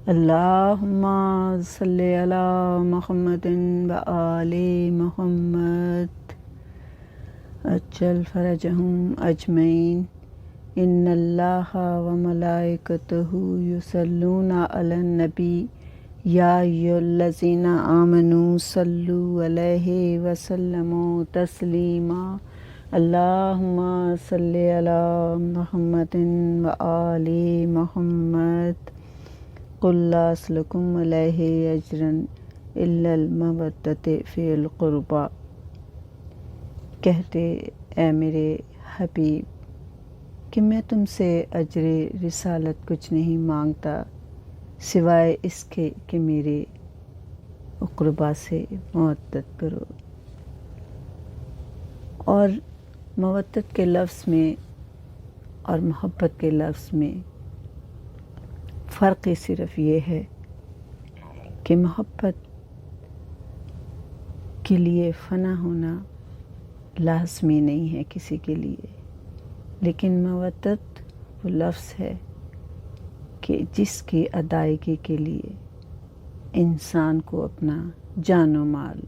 اللہم صلی علی محمد و آل محمد اجل فرجہم اجمعین ان اللہ و ملائکتہ یصلون علی النبی یا ایھا الذین آمنوا صلوا علیہ وسلموا تسلیما اللہم صلی علی محمد و آل محمد قل لا اسلکم علیہ اجرا الا المودۃ فی القربى۔ کہتے اے میرے حبیب کہ میں تم سے اجر رسالت کچھ نہیں مانگتا سوائے اس کے کہ میرے اقربا سے مودت کرو۔ اور مودت کے لفظ میں اور محبت کے لفظ میں فرق صرف یہ ہے کہ محبت کے لیے فنا ہونا لازمی نہیں ہے کسی کے لیے، لیکن مودت وہ لفظ ہے کہ جس کی ادائیگی کے لیے انسان کو اپنا جان و مال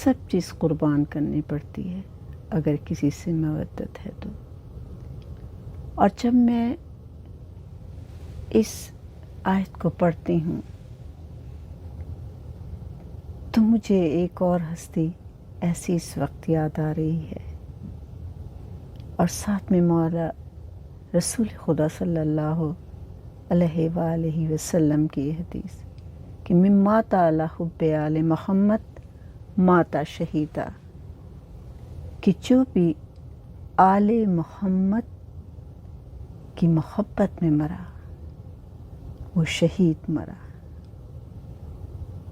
سب چیز قربان کرنی پڑتی ہے اگر کسی سے مودت ہے تو۔ اور جب میں اس آیت کو پڑھتی ہوں تو مجھے ایک اور ہستی ایسی اس وقت یاد آ رہی ہے، اور ساتھ میں مولا رسول خدا صلی اللہ علیہ وآلہ وسلم کی یہ حدیث کہ من مات علی حب آل محمد مات شہیدا، کہ جو بھی آل محمد کی محبت میں مرا وہ شہید مرا۔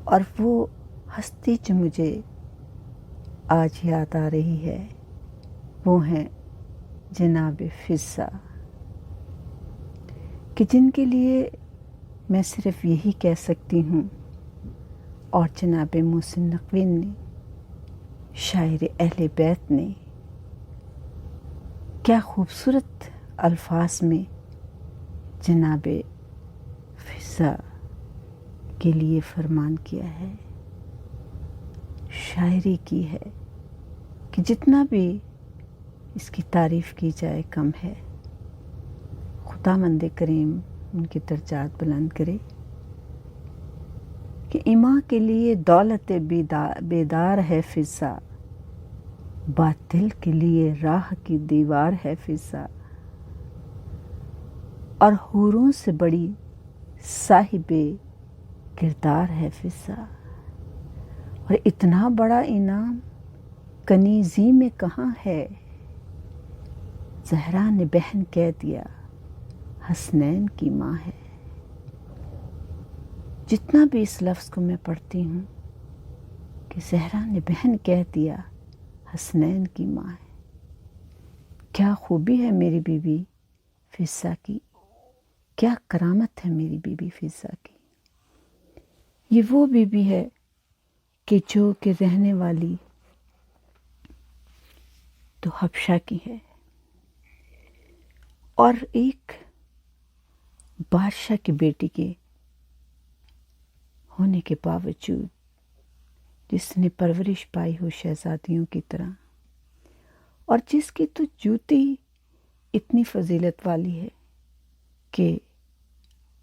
اور وہ ہستی جو مجھے آج یاد آ رہی ہے وہ ہیں جناب فضہ، کہ جن کے لیے میں صرف یہی کہہ سکتی ہوں، اور جناب محسن نقوی نے شاعر اہل بیت نے کیا خوبصورت الفاظ میں جناب فضہ کے لیے فرمان کیا ہے، شاعری کی ہے کہ جتنا بھی اس کی تعریف کی جائے کم ہے۔ خداوند کریم ان کی درجات بلند کرے کہ ایمان کے لیے دولت بیدار ہے فضہ، باطل کے لیے راہ کی دیوار ہے فضہ، اور حوروں سے بڑی صاحب کردار ہے فضہ، اور اتنا بڑا انعام کنیزی میں کہاں ہے، زہرا نے بہن کہہ دیا حسنین کی ماں ہے۔ جتنا بھی اس لفظ کو میں پڑھتی ہوں کہ زہرا نے بہن کہہ دیا حسنین کی ماں ہے، کیا خوبی ہے میری بی بی فضہ کی، کیا کرامت ہے میری بی بی فضہ کی۔ یہ وہ بی بی ہے کہ جو کہ رہنے والی تو حبشہ کی ہے، اور ایک بادشاہ کی بیٹی کے ہونے کے باوجود جس نے پرورش پائی ہو شہزادیوں کی طرح، اور جس کی تو جوتی اتنی فضیلت والی ہے کہ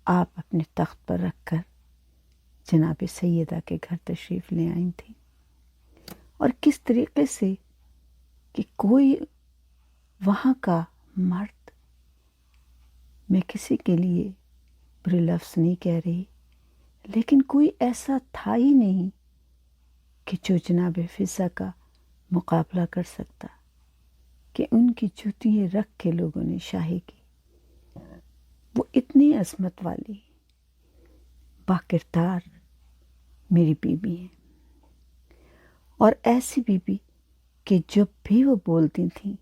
آپ اپنے تخت پر رکھ کر جناب سیدہ کے گھر تشریف لے آئی تھیں، اور کس طریقے سے کہ کوئی وہاں کا مرد، میں کسی کے لیے برے لفظ نہیں کہہ رہی، لیکن کوئی ایسا تھا ہی نہیں کہ جو جناب فضہ کا مقابلہ کر سکتا، کہ ان کی جوتیاں رکھ کے لوگوں نے شاہی کی۔ وہ اتنی عظمت والی باکردار میری بیوی ہیں، اور ایسی بیوی کہ جب بھی وہ بولتی تھیں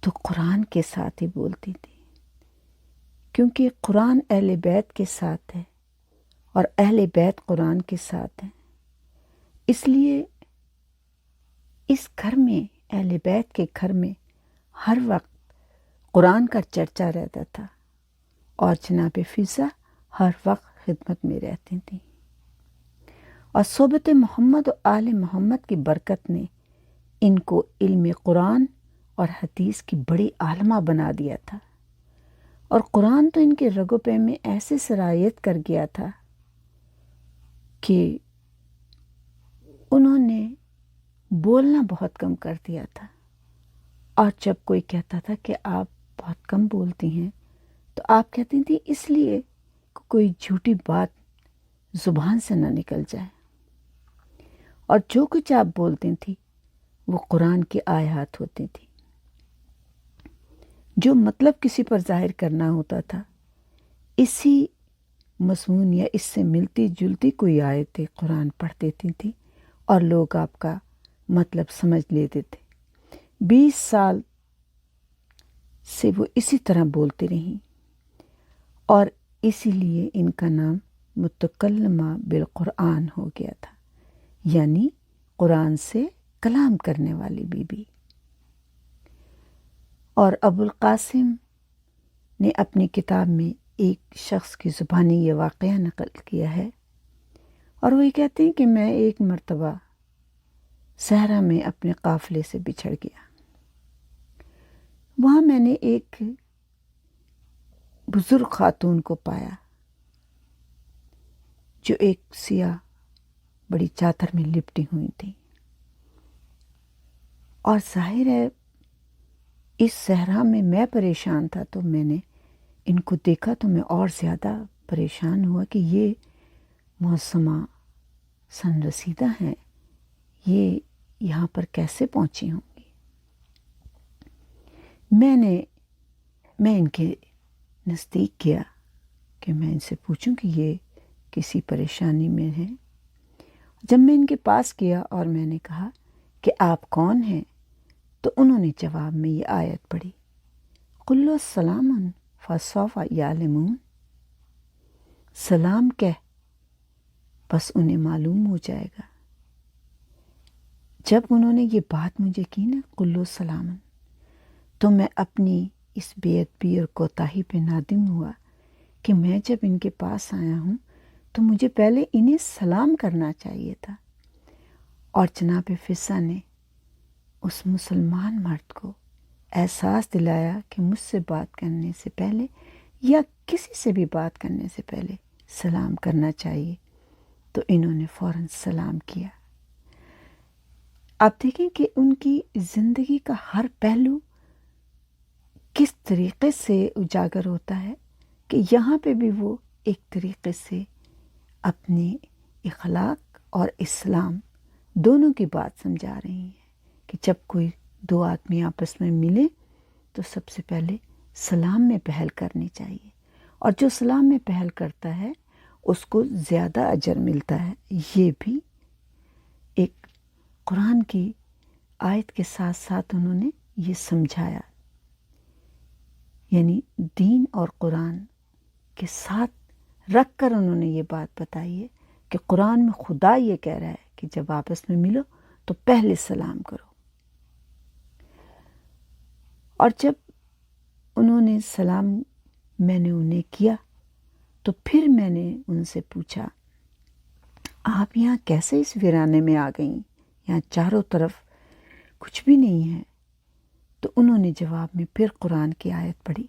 تو قرآن کے ساتھ ہی بولتی تھیں، کیونکہ قرآن اہل بیت کے ساتھ ہے اور اہل بیت قرآن کے ساتھ ہیں، اس لیے اس گھر میں اہل بیت کے گھر میں ہر وقت قرآن کا چرچا رہتا تھا، اور جناب فضا ہر وقت خدمت میں رہتی تھیں، اور صحبت محمد و آل محمد کی برکت نے ان کو علم قرآن اور حدیث کی بڑی عالمہ بنا دیا تھا، اور قرآن تو ان کے رگو پے میں ایسے سرایت کر گیا تھا کہ انہوں نے بولنا بہت کم کر دیا تھا، اور جب کوئی کہتا تھا کہ آپ بہت کم بولتی ہیں تو آپ کہتی تھیں اس لیے کہ کوئی جھوٹی بات زبان سے نہ نکل جائے، اور جو کچھ آپ بولتی تھیں وہ قرآن کی آیات ہوتی تھی، جو مطلب کسی پر ظاہر کرنا ہوتا تھا اسی مضمون یا اس سے ملتی جلتی کوئی آیت قرآن پڑھ دیتی تھی اور لوگ آپ کا مطلب سمجھ لیتے تھے۔ 20 سال سے وہ اسی طرح بولتی رہیں، اور اسی لیے ان کا نام متکلمہ بالقرآن ہو گیا تھا، یعنی قرآن سے کلام کرنے والی بی بی۔ اور ابو القاسم نے اپنی کتاب میں ایک شخص کی زبانی یہ واقعہ نقل کیا ہے، اور وہ یہ کہتے ہیں کہ میں ایک مرتبہ صحرا میں اپنے قافلے سے بچھڑ گیا، وہاں میں نے ایک بزرگ خاتون کو پایا جو ایک سیاہ بڑی چادر میں لپٹی ہوئی تھی، اور ظاہر ہے اس صحرا میں پریشان تھا، تو میں نے ان کو دیکھا تو میں اور زیادہ پریشان ہوا کہ یہ معصمہ سن رسیدہ ہیں، یہ یہاں پر کیسے پہنچی ہوں گی۔ میں ان کے نزدیک گیا کہ میں ان سے پوچھوں کہ یہ کسی پریشانی میں ہیں۔ جب میں ان کے پاس گیا اور میں نے کہا کہ آپ کون ہیں، تو انہوں نے جواب میں یہ آیت پڑھی، قُلُّ السَّلَامٌ فَسَوْفَ يَعْلَمُونَ، سلام کہہ بس انہیں معلوم ہو جائے گا۔ جب انہوں نے یہ بات مجھے کی نا قُلُّ السَّلَامٌ، تو میں اپنی اس بے ادبی اور کوتاہی پہ نادم ہوا کہ میں جب ان کے پاس آیا ہوں تو مجھے پہلے انہیں سلام کرنا چاہیے تھا، اور جناب فضا نے اس مسلمان مرد کو احساس دلایا کہ مجھ سے بات کرنے سے پہلے یا کسی سے بھی بات کرنے سے پہلے سلام کرنا چاہیے، تو انہوں نے فوراً سلام کیا۔ آپ دیکھیں کہ ان کی زندگی کا ہر پہلو کس طریقے سے اجاگر ہوتا ہے کہ یہاں پہ بھی وہ ایک طریقے سے اپنے اخلاق اور اسلام دونوں کی بات سمجھا رہی ہیں کہ جب کوئی دو آدمی آپس میں ملے تو سب سے پہلے سلام میں پہل کرنی چاہیے، اور جو سلام میں پہل کرتا ہے اس کو زیادہ اجر ملتا ہے۔ یہ بھی ایک قرآن کی آیت کے ساتھ ساتھ انہوں نے یہ سمجھایا، یعنی دین اور قرآن کے ساتھ رکھ کر انہوں نے یہ بات بتائی ہے کہ قرآن میں خدا یہ کہہ رہا ہے کہ جب آپس میں ملو تو پہلے سلام کرو۔ اور جب انہوں نے سلام میں نے انہیں کیا تو پھر میں نے ان سے پوچھا آپ یہاں کیسے اس ویرانے میں آ گئیں، یہاں چاروں طرف کچھ بھی نہیں ہے۔ تو انہوں نے جواب میں پھر قرآن کی آیت پڑھی،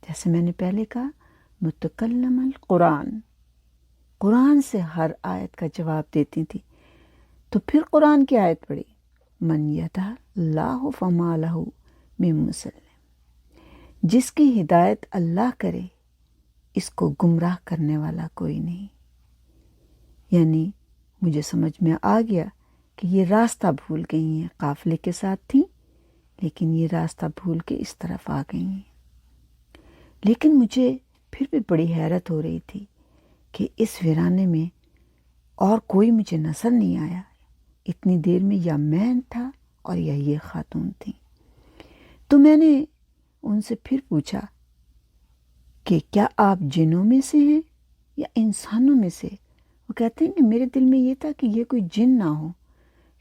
جیسے میں نے پہلے کہا متکلم القرآن، قرآن سے ہر آیت کا جواب دیتی تھی۔ تو پھر قرآن کی آیت پڑھی، من یہدہ اللہ فما لہ من مضل، جس کی ہدایت اللہ کرے اس کو گمراہ کرنے والا کوئی نہیں۔ یعنی مجھے سمجھ میں آ گیا کہ یہ راستہ بھول گئی ہیں، قافلے کے ساتھ تھیں لیکن یہ راستہ بھول کے اس طرف آ گئی ہیں۔ لیکن مجھے پھر بھی بڑی حیرت ہو رہی تھی کہ اس ویرانے میں اور کوئی مجھے نظر نہیں آیا، اتنی دیر میں یا میں تھا اور یا یہ خاتون تھیں۔ تو میں نے ان سے پھر پوچھا کہ کیا آپ جنوں میں سے ہیں یا انسانوں میں سے؟ وہ کہتے ہیں کہ میرے دل میں یہ تھا کہ یہ کوئی جن نہ ہو،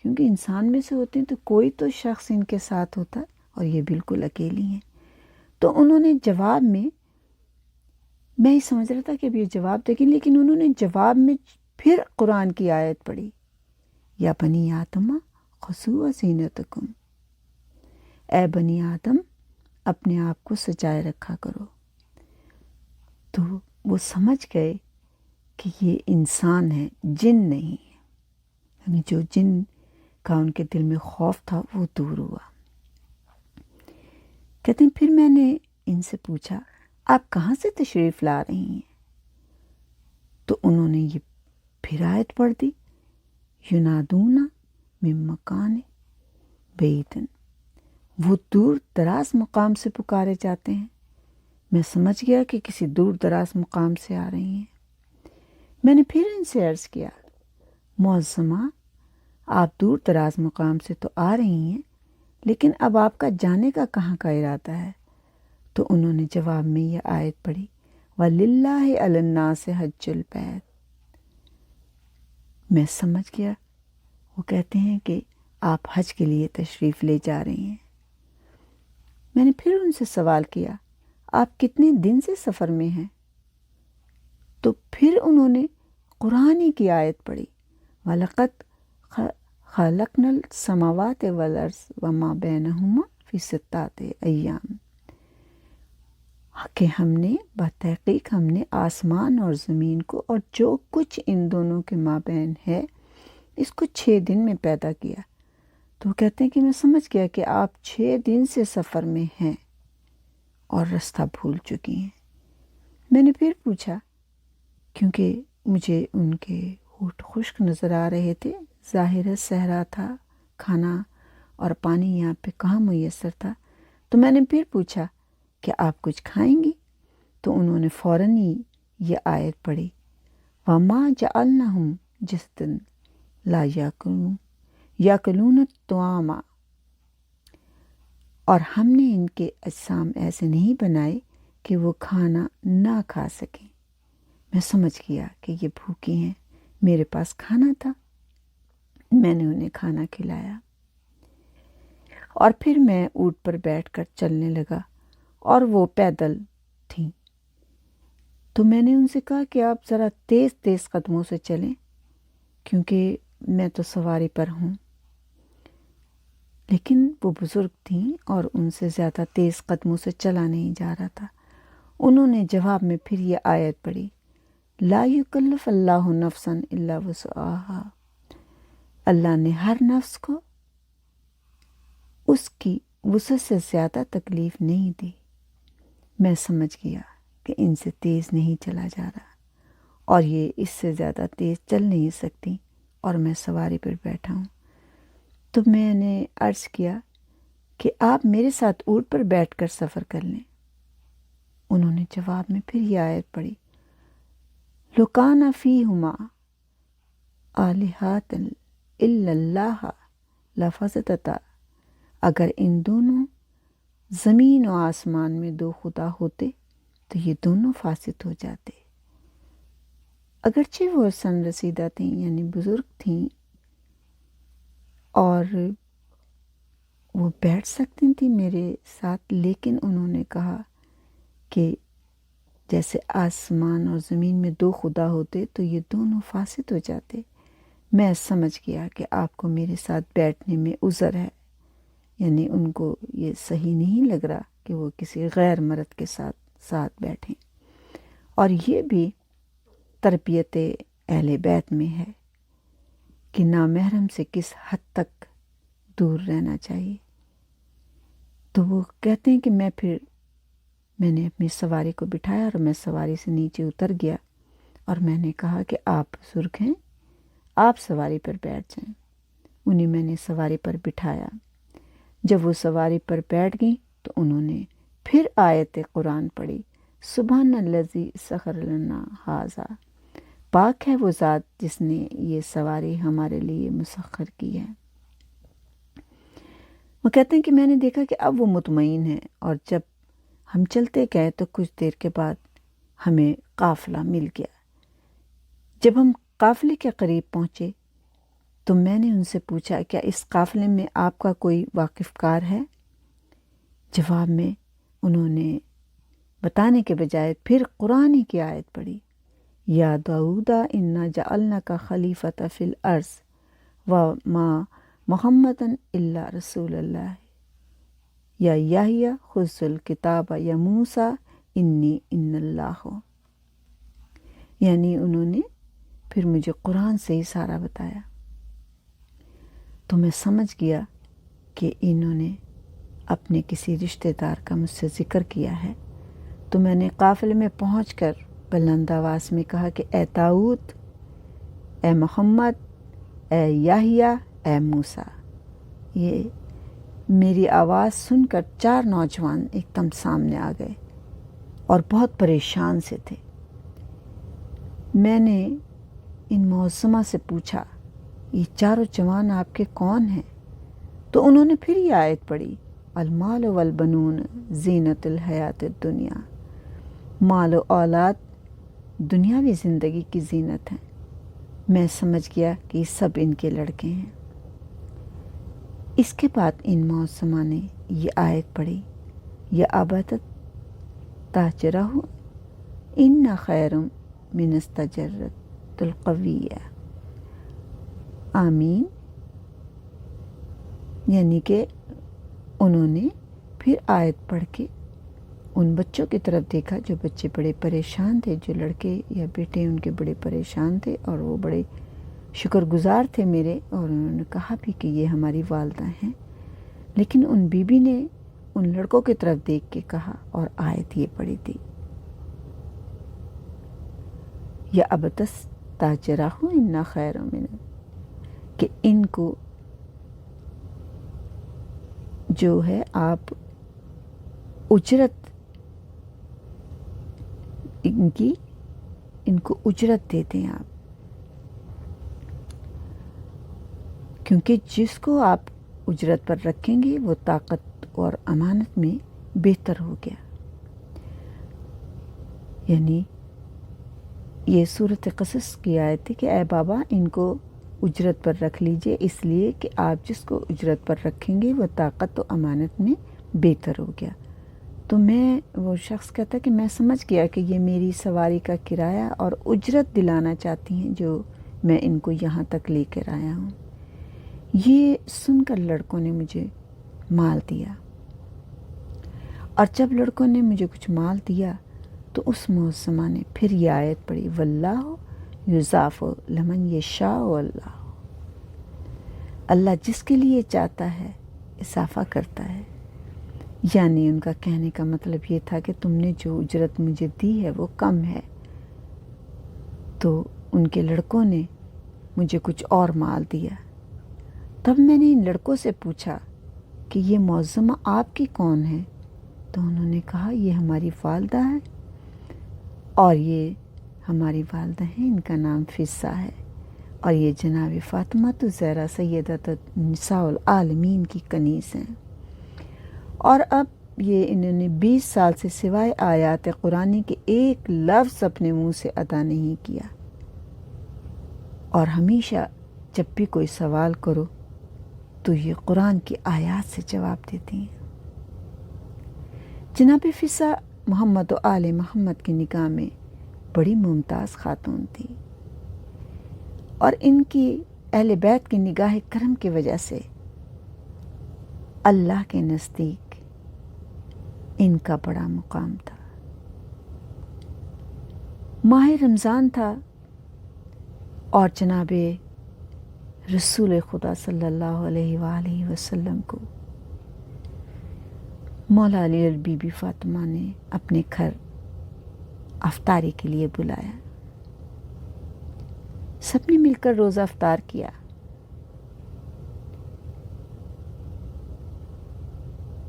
کیونکہ انسان میں سے ہوتے ہیں تو کوئی تو شخص ان کے ساتھ ہوتا اور یہ بالکل اکیلی ہیں۔ تو انہوں نے جواب میں میں ہی سمجھ رہا تھا کہ اب یہ جواب دے گی، لیکن انہوں نے جواب میں پھر قرآن کی آیت پڑھی، یا بنی آدم خذوا زینتکم، اے بنی آدم اپنے آپ کو سجائے رکھا کرو۔ تو وہ سمجھ گئے کہ یہ انسان ہے، جن نہیں ہے، یعنی جو جن کا ان کے دل میں خوف تھا وہ دور ہوا۔ کہتے ہیں پھر میں نے ان سے پوچھا آپ کہاں سے تشریف لا رہی ہیں؟ تو انہوں نے یہ پھر آیت پڑھ دی، ینادون من مکان بعید، وہ دور دراز مقام سے پکارے جاتے ہیں۔ میں سمجھ گیا کہ کسی دور دراز مقام سے آ رہی ہیں۔ میں نے پھر ان سے عرض کیا معظمہ آپ دور دراز مقام سے تو آ رہی ہیں، لیکن اب آپ کا جانے کا کہاں کا ارادہ ہے؟ تو انہوں نے جواب میں یہ آیت پڑھی، وَلِلَّهِ عَلَى النَّاسِ حَجُّ الْبَيْتِ۔ میں سمجھ گیا وہ کہتے ہیں کہ آپ حج کے لیے تشریف لے جا رہی ہیں۔ میں نے پھر ان سے سوال کیا آپ کتنے دن سے سفر میں ہیں؟ تو پھر انہوں نے قرآن ہی کی آیت پڑھی، وَلَقَدْ خَلَقْنَا السَّمَاوَاتِ وَالْأَرْضَ وَمَا بَيْنَهُمَا فِي سِتَّةِ أَيَّامٍ، کہ ہم نے بتحقیق ہم نے آسمان اور زمین کو اور جو کچھ ان دونوں کے مابین ہے اس کو 6 دن میں پیدا کیا۔ تو وہ کہتے ہیں کہ میں سمجھ گیا کہ آپ 6 دن سے سفر میں ہیں اور رستہ بھول چکی ہیں۔ میں نے پھر پوچھا، کیونکہ مجھے ان کے ہونٹ خشک نظر آ رہے تھے، ظاہر ہے صحرا تھا، کھانا اور پانی یہاں پہ کہاں میسر تھا، تو میں نے پھر پوچھا کہ آپ کچھ کھائیں گی؟ تو انہوں نے فوراً ہی یہ آیت پڑھی، وَمَا جَعَلْنَاهُمْ جَسَدًا لَا يَأْكُلُونَ الطَّعَامَ، اور ہم نے ان کے اجسام ایسے نہیں بنائے کہ وہ کھانا نہ کھا سکیں۔ میں سمجھ گیا کہ یہ بھوکی ہیں، میرے پاس کھانا تھا، میں نے انہیں کھانا کھلایا، اور پھر میں اونٹ پر بیٹھ کر چلنے لگا اور وہ پیدل تھیں۔ تو میں نے ان سے کہا کہ آپ ذرا تیز تیز قدموں سے چلیں، کیونکہ میں تو سواری پر ہوں۔ لیکن وہ بزرگ تھیں اور ان سے زیادہ تیز قدموں سے چلا نہیں جا رہا تھا۔ انہوں نے جواب میں پھر یہ آیت پڑھی، لا یکلف اللہ نفسا الا وسعها، اللہ نے ہر نفس کو اس کی وسعت سے زیادہ تکلیف نہیں دی۔ میں سمجھ گیا کہ ان سے تیز نہیں چلا جا رہا اور یہ اس سے زیادہ تیز چل نہیں سکتی، اور میں سواری پر بیٹھا ہوں۔ تو میں نے عرض کیا کہ آپ میرے ساتھ اونٹ پر بیٹھ کر سفر کر لیں۔ انہوں نے جواب میں پھر یہ آیت پڑھی، لَوْ كَانَ فِيهِمَا آلِهَةٌ إِلَّا اللَّهُ لَفَسَدَتَا، اگر ان دونوں زمین و آسمان میں 2 خدا ہوتے تو یہ دونوں فاسد ہو جاتے۔ اگرچہ وہ سن رسیدہ تھیں، یعنی بزرگ تھیں، اور وہ بیٹھ سکتی تھیں میرے ساتھ، لیکن انہوں نے کہا کہ جیسے آسمان اور زمین میں 2 خدا ہوتے تو یہ دونوں فاسد ہو جاتے۔ میں سمجھ گیا کہ آپ کو میرے ساتھ بیٹھنے میں عذر ہے، یعنی ان کو یہ صحیح نہیں لگ رہا کہ وہ کسی غیر مرد کے ساتھ بیٹھیں، اور یہ بھی تربیت اہل بیت میں ہے کہ نامحرم سے کس حد تک دور رہنا چاہیے۔ تو وہ کہتے ہیں کہ میں نے اپنی سواری کو بٹھایا اور میں سواری سے نیچے اتر گیا، اور میں نے کہا کہ آپ بزرگ ہیں، آپ سواری پر بیٹھ جائیں۔ انہیں میں نے سواری پر بٹھایا۔ جب وہ سواری پر بیٹھ گئیں تو انہوں نے پھر آیت قرآن پڑھی، سبحان الذی سخر لنا ھذا، پاک ہے وہ ذات جس نے یہ سواری ہمارے لیے مسخر کی ہے۔ وہ کہتے ہیں کہ میں نے دیکھا کہ اب وہ مطمئن ہے، اور جب ہم چلتے گئے تو کچھ دیر کے بعد ہمیں قافلہ مل گیا۔ جب ہم قافلے کے قریب پہنچے تو میں نے ان سے پوچھا کیا اس قافلے میں آپ کا کوئی واقف کار ہے؟ جواب میں انہوں نے بتانے کے بجائے پھر قرآن کی آیت پڑھی، یا داؤد انا جعلناک خلیفۃ فی الارض وما محمد الا رسول اللہ، یا یحییٰ خذ الکتاب یا موسیٰ انی ان اللہ. یعنی انہوں نے پھر مجھے قرآن سے ہی سارا بتایا. تو میں سمجھ گیا کہ انہوں نے اپنے کسی رشتہ دار کا مجھ سے ذکر کیا ہے. تو میں نے قافلے میں پہنچ کر بلند آواز میں کہا کہ اے داؤد، اے محمد، اے یحییٰ، اے موسیٰ. یہ میری آواز سن کر 4 نوجوان ایک دم سامنے آ گئے اور بہت پریشان سے تھے. میں نے ان معصومہ سے پوچھا یہ 4 جوان آپ کے کون ہیں؟ تو انہوں نے پھر یہ آیت پڑھی، المال والبنون زینت الحیات الدنیا. مال و اولاد دنیاوی زندگی کی زینت ہیں. میں سمجھ گیا کہ یہ سب ان کے لڑکے ہیں. اس کے بعد ان معصومہ نے یہ آیت پڑھی، یا ابتت تاجرہ ان خیر من استجرت القویہ. آمین. یعنی کہ انہوں نے پھر آیت پڑھ کے ان بچوں کی طرف دیکھا جو بچے بڑے پریشان تھے، جو لڑکے یا بیٹے ان کے بڑے پریشان تھے، اور وہ بڑے شکر گزار تھے میرے، اور انہوں نے کہا بھی کہ یہ ہماری والدہ ہیں. لیکن ان بی بی نے ان لڑکوں کی طرف دیکھ کے کہا اور آیت یہ پڑھی تھی، یا ابتس تاجرہ ان خیر من، کہ ان کو جو ہے آپ اجرت ان کو اجرت دیتے ہیں آپ، کیونکہ جس کو آپ اجرت پر رکھیں گے وہ طاقت اور امانت میں بہتر ہو گیا. یعنی یہ صورت قصص کی آیت ہے کہ اے بابا ان کو اجرت پر رکھ لیجئے، اس لیے کہ آپ جس کو اجرت پر رکھیں گے وہ طاقت و امانت میں بہتر ہو گیا. تو وہ شخص کہتا کہ میں سمجھ گیا کہ یہ میری سواری کا کرایہ اور اجرت دلانا چاہتی ہیں جو میں ان کو یہاں تک لے کر آیا ہوں. یہ سن کر لڑکوں نے مجھے مال دیا، اور جب لڑکوں نے مجھے کچھ مال دیا تو اس معصومہ نے پھر یہ آیت پڑھی، واللہ یضاعف لمن یشاء. اللہ جس کے لیے چاہتا ہے اضافہ کرتا ہے. یعنی ان کا کہنے کا مطلب یہ تھا کہ تم نے جو اجرت مجھے دی ہے وہ کم ہے. تو ان کے لڑکوں نے مجھے کچھ اور مال دیا. تب میں نے ان لڑکوں سے پوچھا کہ یہ معصومہ آپ کی کون ہے؟ تو انہوں نے کہا یہ ہماری والدہ ہے، اور یہ ہماری والدہ ہیں، ان کا نام فضہ ہے، اور یہ جناب فاطمہ الزہرا سیدۃ النساء العالمین کی کنیز ہیں. اور اب یہ انہوں نے 20 سال سے سوائے آیات قرآنی کے ایک لفظ اپنے منہ سے ادا نہیں کیا، اور ہمیشہ جب بھی کوئی سوال کرو تو یہ قرآن کی آیات سے جواب دیتی ہیں. جناب فضہ محمد و آل محمد کی نگاہ میں بڑی ممتاز خاتون تھی، اور ان کی اہل بیت کی نگاہ کرم کی وجہ سے اللہ کے نزدیک ان کا بڑا مقام تھا. ماہ رمضان تھا، اور جناب رسول خدا صلی اللہ علیہ وآلہ وسلم کو مولا علی اور بی بی فاطمہ نے اپنے گھر افطاری کے لیے بلایا. سب نے مل کر روزہ افطار کیا.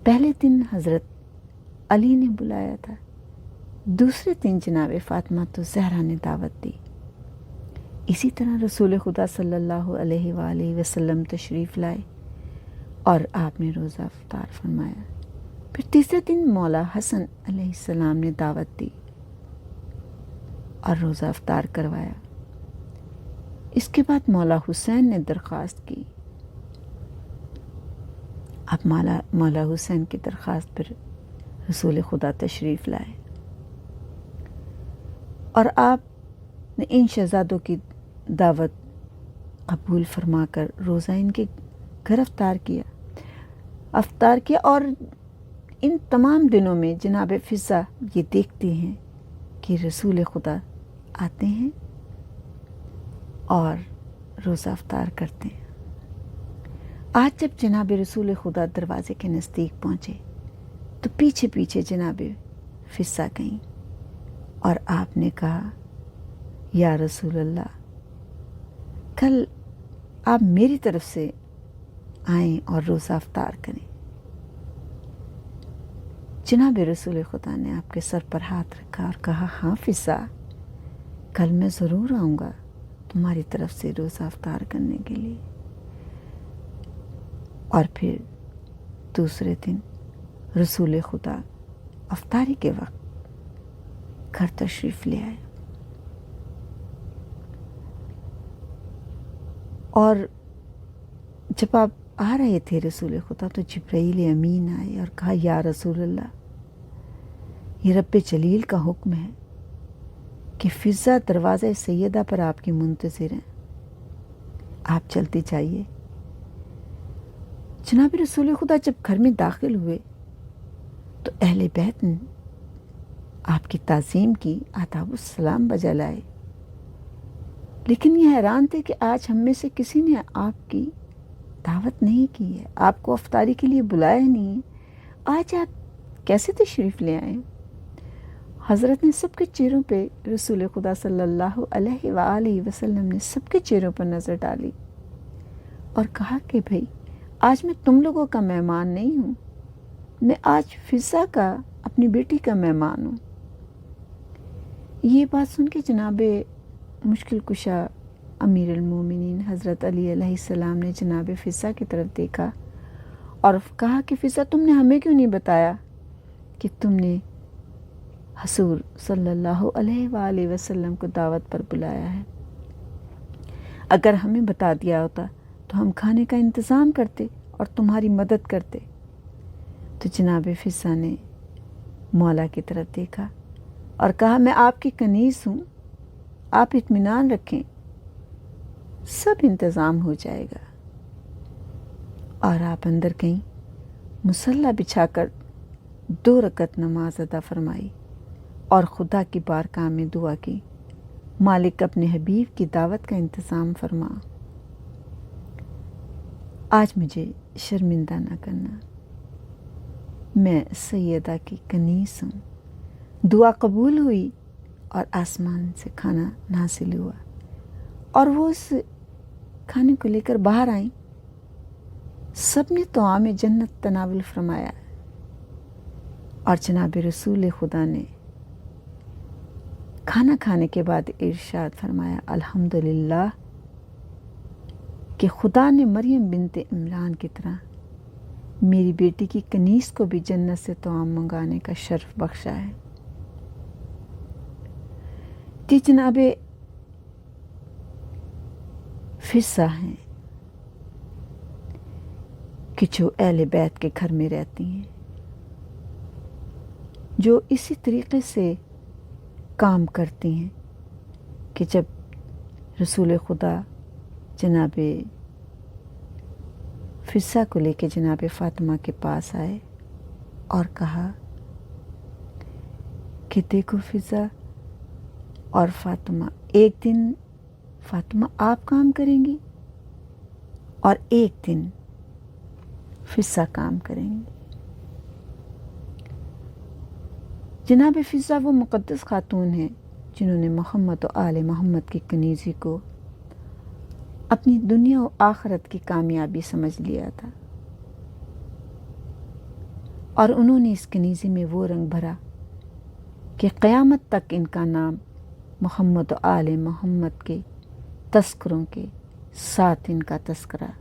پہلے دن حضرت علی نے بلایا تھا، دوسرے دن جناب فاطمہ الزہرا نے دعوت دی. اسی طرح رسول خدا صلی اللہ علیہ وآلہ وسلم تشریف لائے اور آپ نے روزہ افطار فرمایا. پھر تیسرے دن مولا حسن علیہ السلام نے دعوت دی اور روزہ افطار کروایا. اس کے بعد مولا حسین نے درخواست کی. اب مولا حسین کی درخواست پر رسول خدا تشریف لائے. اور آپ نے ان شہزادوں کی دعوت قبول فرما کر روزہ ان کے گھر افطار کیا اور ان تمام دنوں میں جناب فضہ یہ دیکھتی ہیں کہ رسول خدا آتے ہیں اور روزہ افطار کرتے ہیں۔ آج جب جناب رسول خدا دروازے کے نزدیک پہنچے تو پیچھے پیچھے جناب فضہ گئیں اور آپ نے کہا، یا رسول اللہ، کل آپ میری طرف سے آئیں اور روزہ افطار کریں۔ جناب رسول خدا نے آپ کے سر پر ہاتھ رکھا اور کہا، ہاں فضہ، کل میں ضرور آؤں گا تمہاری طرف سے روزہ افطار کرنے کے لیے۔ اور پھر دوسرے دن رسول خدا افطاری کے وقت گھر تشریف لے آئے، اور جب آپ آ رہے تھے رسول خدا تو جبرائیل امین آئے اور کہا، یا رسول اللہ، یہ رب جلیل کا حکم ہے کہ فضہ دروازہ سیدہ پر آپ کی منتظر ہیں، آپ جلدی جائیے۔ جناب رسول خدا جب گھر میں داخل ہوئے تو اہل بیت نے آپ کی تعظیم کی، آداب السلام بجا لائے، لیکن یہ حیران تھے کہ آج ہم میں سے کسی نے آپ کی دعوت نہیں کی ہے، آپ کو افطاری کے لیے بلایا نہیں ہے، آج آپ کیسے تشریف لے آئے؟ حضرت نے سب کے چہروں پہ، رسول خدا صلی اللہ علیہ وآلہ وسلم نے سب کے چہروں پر نظر ڈالی اور کہا کہ بھئی، آج میں تم لوگوں کا مہمان نہیں ہوں، میں آج فضہ کا، اپنی بیٹی کا مہمان ہوں۔ یہ بات سن کے جناب مشکل کشا امیر المومنین حضرت علی علیہ السلام نے جناب فضہ کی طرف دیکھا اور کہا کہ فضہ، تم نے ہمیں کیوں نہیں بتایا کہ تم نے حضور صلی اللہ علیہ وآلہ وسلم کو دعوت پر بلایا ہے؟ اگر ہمیں بتا دیا ہوتا تو ہم کھانے کا انتظام کرتے اور تمہاری مدد کرتے۔ تو جناب فضہ نے مولا کی طرف دیکھا اور کہا، میں آپ کی کنیز ہوں، آپ اطمینان رکھیں، سب انتظام ہو جائے گا۔ اور آپ اندر گئیں، مصلی بچھا کر 2 رکعت نماز ادا فرمائی اور خدا کی بارگاہ میں دعا کی، مالک اپنے حبیب کی دعوت کا انتظام فرما، آج مجھے شرمندہ نہ کرنا، میں سیدہ کی کنیز ہوں۔ دعا قبول ہوئی اور آسمان سے کھانا نازل ہوا اور وہ اس کھانے کو لے کر باہر آئیں، سب نے طعام جنت تناول فرمایا اور جناب رسول خدا نے کھانا کھانے کے بعد ارشاد فرمایا، الحمدللہ کہ خدا نے مریم بنت عمران کی طرح میری بیٹی کی کنیز کو بھی جنت سے طعام منگانے کا شرف بخشا ہے۔ کہ جناب فضہ ہیں کہ جو اہل بیت کے گھر میں رہتی ہیں، جو اسی طریقے سے کام کرتی ہیں کہ جب رسول خدا جناب فضہ کو لے کے جناب فاطمہ کے پاس آئے اور کہا کہ دیکھو فضہ اور فاطمہ، ایک دن فاطمہ آپ کام کریں گی اور ایک دن فضہ کام کریں گی۔ جناب فضہ وہ مقدس خاتون ہیں جنہوں نے محمد و آل محمد کی کنیزی کو اپنی دنیا و آخرت کی کامیابی سمجھ لیا تھا، اور انہوں نے اس کنیزی میں وہ رنگ بھرا کہ قیامت تک ان کا نام محمد و آل محمد کے تذکروں کے ساتھ ان کا تذکرہ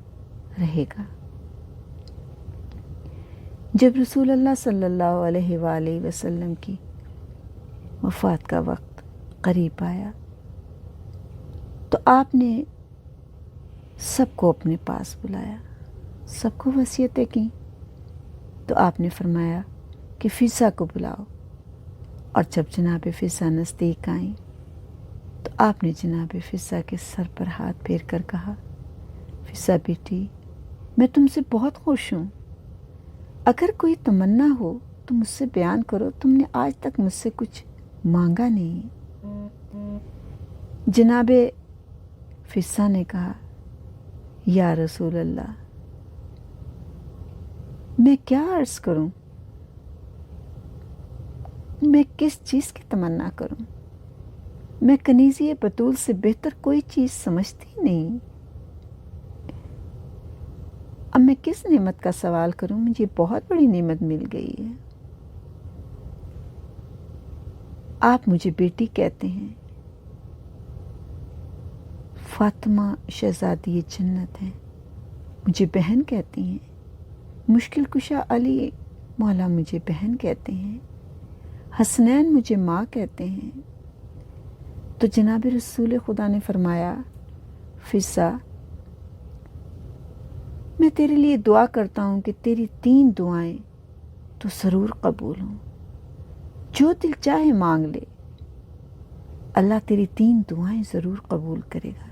رہے گا۔ جب رسول اللہ صلی اللہ علیہ وآلہ وسلم کی وفات کا وقت قریب آیا تو آپ نے سب کو اپنے پاس بلایا، سب کو وصیتیں کیں، تو آپ نے فرمایا، کہ کہ فضہ کو بلاؤ۔ اور جب جناب فضہ نزدیک آئیں آپ نے جناب فضہ کے سر پر ہاتھ پھیر کر کہا، فضہ بیٹی، میں تم سے بہت خوش ہوں۔ اگر کوئی تمنا ہو تو مجھ سے بیان کرو، تم نے آج تک مجھ سے کچھ مانگا نہیں۔ جناب فضہ نے کہا، یا رسول اللہ، میں کیا عرض کروں؟ میں کس چیز کی تمنا کروں؟ میں کنیزی بطول سے بہتر کوئی چیز سمجھتی نہیں۔ اب میں کس نعمت کا سوال کروں؟ مجھے بہت بڑی نعمت مل گئی ہے۔ آپ مجھے بیٹی کہتے ہیں، فاطمہ شہزادی جنت ہیں، مجھے بہن کہتی ہیں، مشکل کشا علی مولا مجھے بہن کہتے ہیں، حسنین مجھے ماں کہتے ہیں۔ تو جناب رسول خدا نے فرمایا، فضہ، میں تیرے لیے دعا کرتا ہوں کہ تیری 3 دعائیں تو ضرور قبول ہوں۔ جو دل چاہے مانگ لے، اللہ تیری 3 دعائیں ضرور قبول کرے گا۔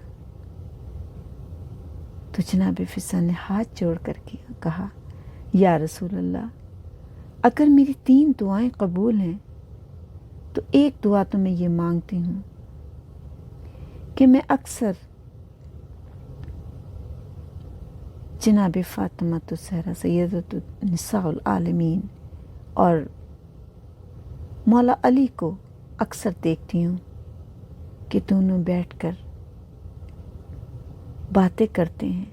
تو جناب فضہ نے ہاتھ جوڑ کر کے کہا، یا رسول اللہ، اگر میری 3 دعائیں قبول ہیں تو ایک دعا تو میں یہ مانگتی ہوں کہ میں اکثر جناب فاطمہ الزہرا سیدۃ النساء العالمین اور مولا علی کو اکثر دیکھتی ہوں کہ دونوں بیٹھ کر باتیں کرتے ہیں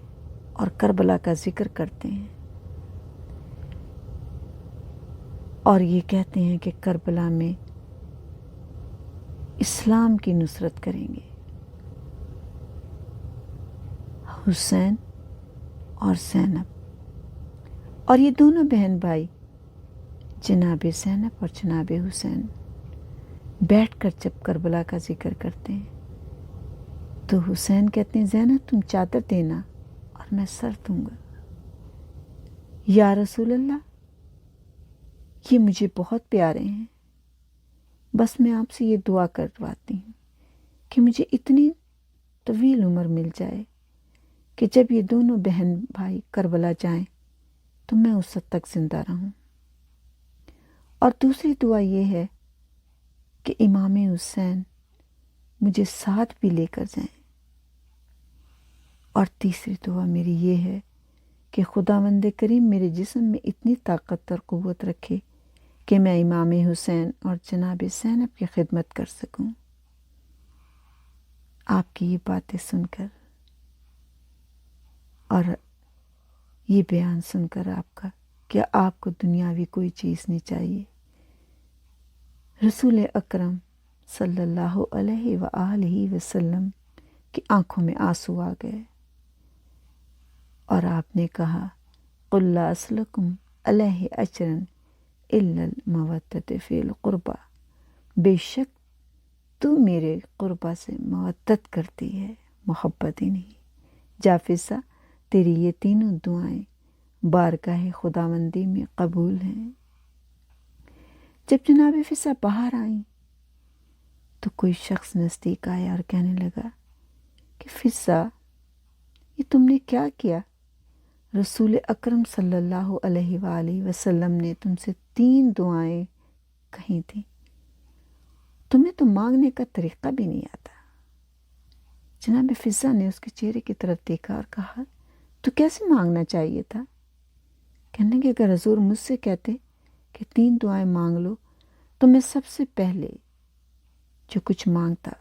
اور کربلا کا ذکر کرتے ہیں، اور یہ کہتے ہیں کہ کربلا میں اسلام کی نصرت کریں گے۔ حسین اور زینب، اور یہ دونوں بہن بھائی جناب زینب اور جناب حسین بیٹھ کر جب کربلا کا ذکر کرتے ہیں تو حسین کہتے ہیں، زینب تم چادر دینا اور میں سر دوں گا۔ یا رسول اللہ، یہ مجھے بہت پیارے ہیں، بس میں آپ سے یہ دعا کرواتی ہوں کہ مجھے اتنی طویل عمر مل جائے کہ جب یہ دونوں بہن بھائی کربلا جائیں تو میں اس وقت تک زندہ رہوں۔ اور دوسری دعا یہ ہے کہ امام حسین مجھے ساتھ بھی لے کر جائیں۔ اور تیسری دعا میری یہ ہے کہ خداوند کریم میرے جسم میں اتنی طاقت اور قوت رکھے کہ میں امام حسین اور جناب زینب کی خدمت کر سکوں۔ آپ کی یہ باتیں سن کر اور یہ بیان سن کر آپ کا کہ آپ کو دنیاوی کوئی چیز نہیں چاہیے، رسول اکرم صلی اللہ علیہ وآلہ وسلم کی آنکھوں میں آنسو آ گئے، اور آپ نے کہا، قُلْ لَا أَسْأَلُكُمْ عَلَيْهِ أَجْرًا إِلَّا الْمَوَدَّةَ فِي الْقُرْبَى، بے شک تو میرے قربہ سے مودت کرتی ہے، محبت ہی نہیں۔ جا فضہ، تیری یہ تینوں دعائیں بارگاہ خداوندی میں قبول ہیں۔ جب جناب فضہ باہر آئیں تو کوئی شخص نزدیک آیا اور کہنے لگا کہ فضہ، یہ تم نے کیا کیا؟ رسول اکرم صلی اللہ علیہ وآلہ وسلم نے تم سے 3 دعائیں کہی تھیں، تمہیں تو مانگنے کا طریقہ بھی نہیں آتا۔ جناب فضہ نے اس کے چہرے کی طرف دیکھا اور کہا، تو کیسے مانگنا چاہیے تھا؟ کہنے لگے، اگر حضور مجھ سے کہتے کہ 3 دعائیں مانگ لو تو میں سب سے پہلے جو کچھ مانگتا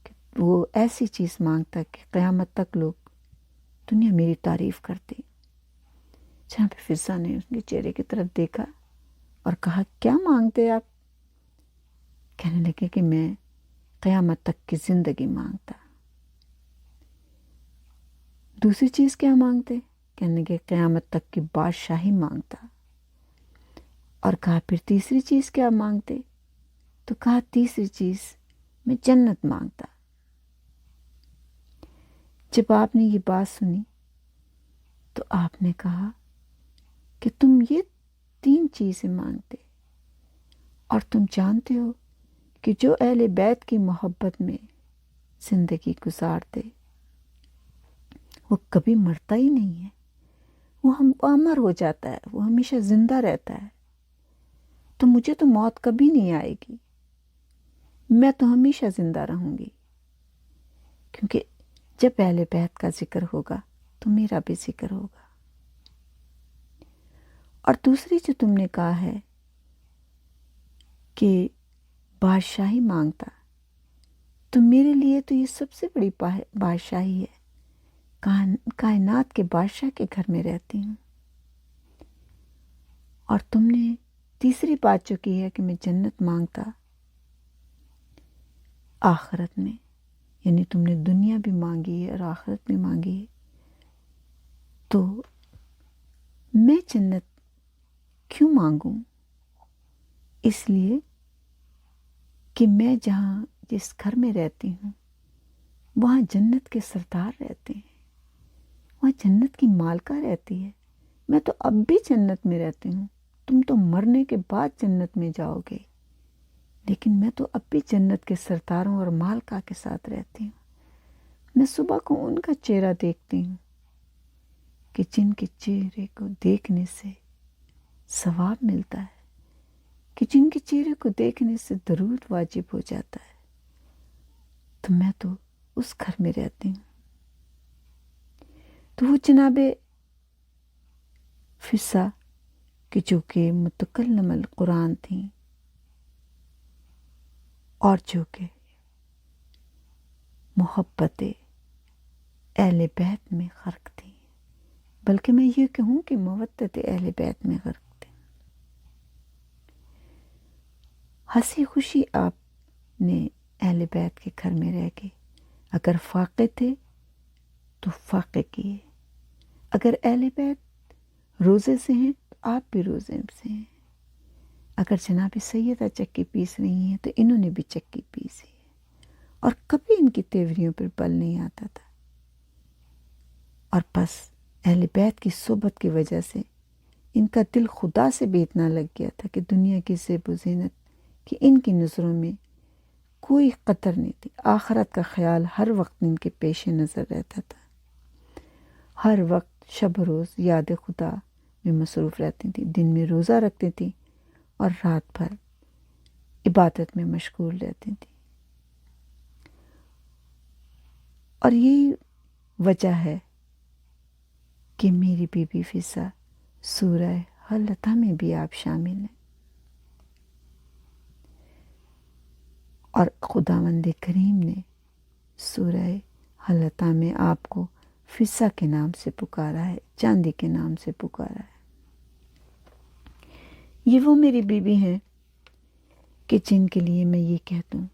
کہ وہ ایسی چیز مانگتا کہ قیامت تک لوگ دنیا میری تعریف کرتے۔ جناب فضہ نے اس کے چہرے کی طرف دیکھا اور کہا، کیا مانگتے آپ؟ کہنے لگے کہ میں قیامت تک کی زندگی مانگتا۔ دوسری چیز کیا مانگتے؟ کہنے لگے قیامت تک کی بادشاہی مانگتا۔ اور کہا، پھر تیسری چیز کیا مانگتے؟ تو کہا، تیسری چیز میں جنت مانگتا۔ جب آپ نے یہ بات سنی تو آپ نے کہا کہ تم یہ 3 چیزیں مانگتے، اور تم جانتے ہو کہ جو اہل بیت کی محبت میں زندگی گزارتے، وہ کبھی مرتا ہی نہیں ہے، وہ امر ہو جاتا ہے، وہ ہمیشہ زندہ رہتا ہے۔ تو مجھے تو موت کبھی نہیں آئے گی، میں تو ہمیشہ زندہ رہوں گی، کیونکہ جب اہل بیت کا ذکر ہوگا تو میرا بھی ذکر ہوگا۔ اور دوسری جو تم نے کہا ہے کہ بادشاہی مانگتا، تو میرے لیے تو یہ سب سے بڑی بادشاہی ہے، کائنات کے بادشاہ کے گھر میں رہتی ہوں۔ اور تم نے تیسری بات جو کی ہے کہ میں جنت مانگتا آخرت میں، یعنی تم نے دنیا بھی مانگی ہے اور آخرت بھی مانگی ہے، تو میں جنت کیوں مانگوں؟ اس لیے کہ میں جس گھر میں رہتی ہوں وہاں جنت کے سردار رہتے ہیں، وہاں جنت کی مالکہ رہتی ہے۔ میں تو اب بھی جنت میں رہتی ہوں، تم تو مرنے کے بعد جنت میں جاؤ گے، لیکن میں تو اب بھی جنت کے سرداروں اور مالکہ کے ساتھ رہتی ہوں۔ میں صبح کو ان کا چہرہ دیکھتی ہوں کہ جن کے چہرے کو دیکھنے سے ثواب ملتا ہے، کہ جن کے چہرے کو دیکھنے سے درود واجب ہو جاتا ہے، تو میں تو اس گھر میں رہتی ہوں۔ تو وہ جناب فضہ کہ جو کہ متکلم القرآن تھیں اور جو کہ محبت اہل بیت میں غرق تھی، بلکہ میں یہ کہوں کہ مودت اہل بیت میں غرق تھی۔ ہنسی خوشی آپ نے اہل بیت کے گھر میں رہ کے، اگر فاقے تھے تو فاقے کیے، اگر اہل بیت روزے سے ہیں تو آپ بھی روزے سے ہیں، اگر جناب سیدہ چکی پیس رہی ہیں تو انہوں نے بھی چکی پیسی ہے، اور کبھی ان کی تیوریوں پر بل نہیں آتا تھا۔ اور بس اہل بیت کی صحبت کی وجہ سے ان کا دل خدا سے بھی اتنا لگ گیا تھا کہ دنیا کی زیب و زینت کی ان کی نظروں میں کوئی قدر نہیں تھی۔ آخرت کا خیال ہر وقت ان کے پیش نظر رہتا تھا، ہر وقت شب روز یاد خدا میں مصروف رہتی تھی، دن میں روزہ رکھتی تھی اور رات بھر عبادت میں مشغول رہتی تھی۔ اور یہی وجہ ہے کہ میری بی بی فضہ سورہ حلقہ میں بھی آپ شامل ہیں، اور خداوند کریم نے سورہ حلقہ میں آپ کو فضہ کے نام سے پکارا ہے، چاندی کے نام سے پکارا ہے۔ یہ وہ میری بیوی ہیں کہ جن کے لیے میں یہ کہتا ہوں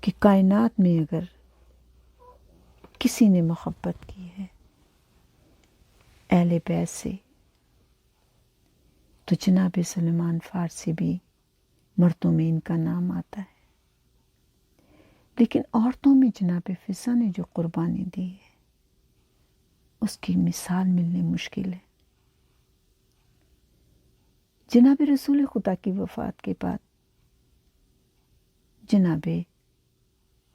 کہ کائنات میں اگر کسی نے محبت کی ہے اہل بیت سے تو جناب سلیمان فارسی بھی مردوں میں ان کا نام آتا ہے، لیکن عورتوں میں جناب فضہ نے جو قربانی دی ہے اس کی مثال ملنے مشکل ہے۔ جناب رسول خدا کی وفات کے بعد جناب